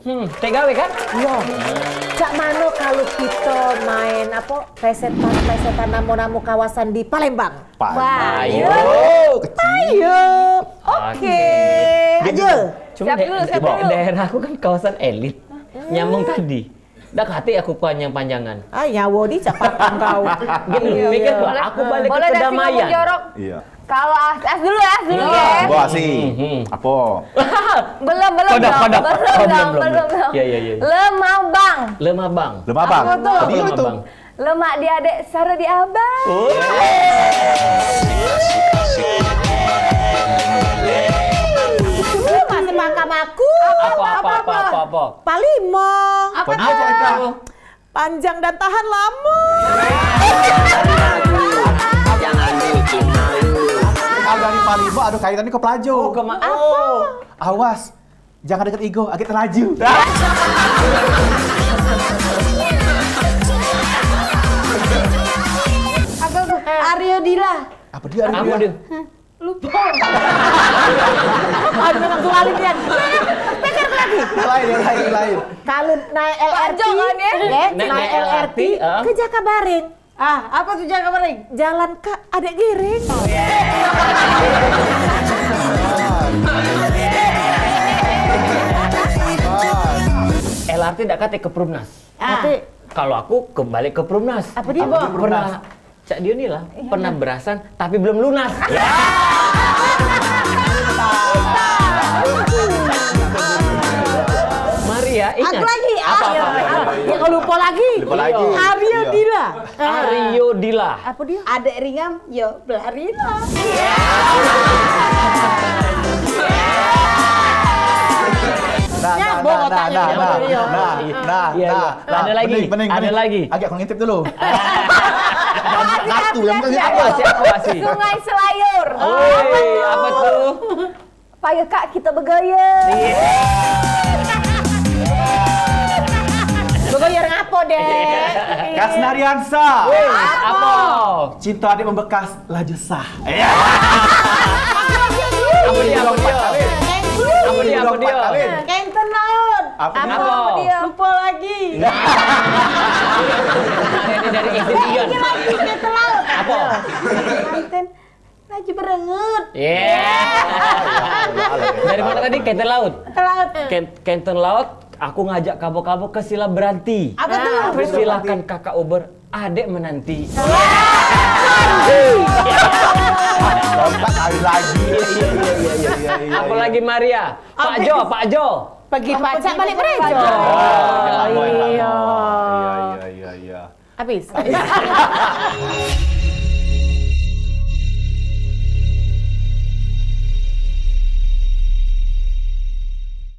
Tegawe kan? Iya. Cak mano kalau kita main apa? Pesetan namo-namo kawasan di Palembang. Ayo. Ayo. Oke. Ayo. Cuma daerah aku kan kawasan elit. Nyambung tadi. Dak hati aku panjang-panjangan. Nyawo di capakan kau. Gini mikir aku balik ke kedamaian. Iya. Kalau as dulu ya. Gua sih. Apa? Belum. Iya. Lemabang. Lemabang. Apa tuh? Tadi itu. Lemak di adek, sara di abang. Masih makam aku. Apa? Palimo. Apa? Panjang dan tahan lama. Kalau dari Palimo ada kaitannya ke Pelajo. Oh. Awas. Jangan deket Igo, agak terlaju. Aryo Dila. Apa dia? Apa dia? Aduh, memang tualin dia. Pikir lagi. Lain. Kalau naik LRT, naik LRT ke Jakabaring. Apa tuh Jakabaring? Jalan ke Adek Giring. LRT ndak kate ke Perumnas. Tapi Kalau aku kembali ke Perumnas. apa dia, Bo? Pernah Cak Dioni lah, pernah berasan tapi belum lunas. Maria, ingat? Aku lagi. Apa? Ya kalau lupa lagi. Aryo Dila. Aryo Dila. Apa dia? Adek ringam, yo belarina. Ada lagi. Agak aku ngintip dulu. Satu yang penting Siapa sih? Sungai Selayur. Apa tuh? Payo kak kita bergaya. Begoyer ngapo, Dek? Kasnariansa. Apa? Cinta adik membekas laju sah. Apa dia? Kenten laut. Apa dia? Lupa lagi. Ini dari Exhibition. Kenten laut. Apa? Kenten lagi berengut. Dari mana tadi? Kenten Laut. Laut. Kenten Laut, aku ngajak kamu ke Sila Beranti. Apa tuh? Silakan kakak Uber, adek menanti. Lompat kali lagi. Apalagi Maria. Pak Jo. Pergi pacak balik Prejo. Iya. Habis.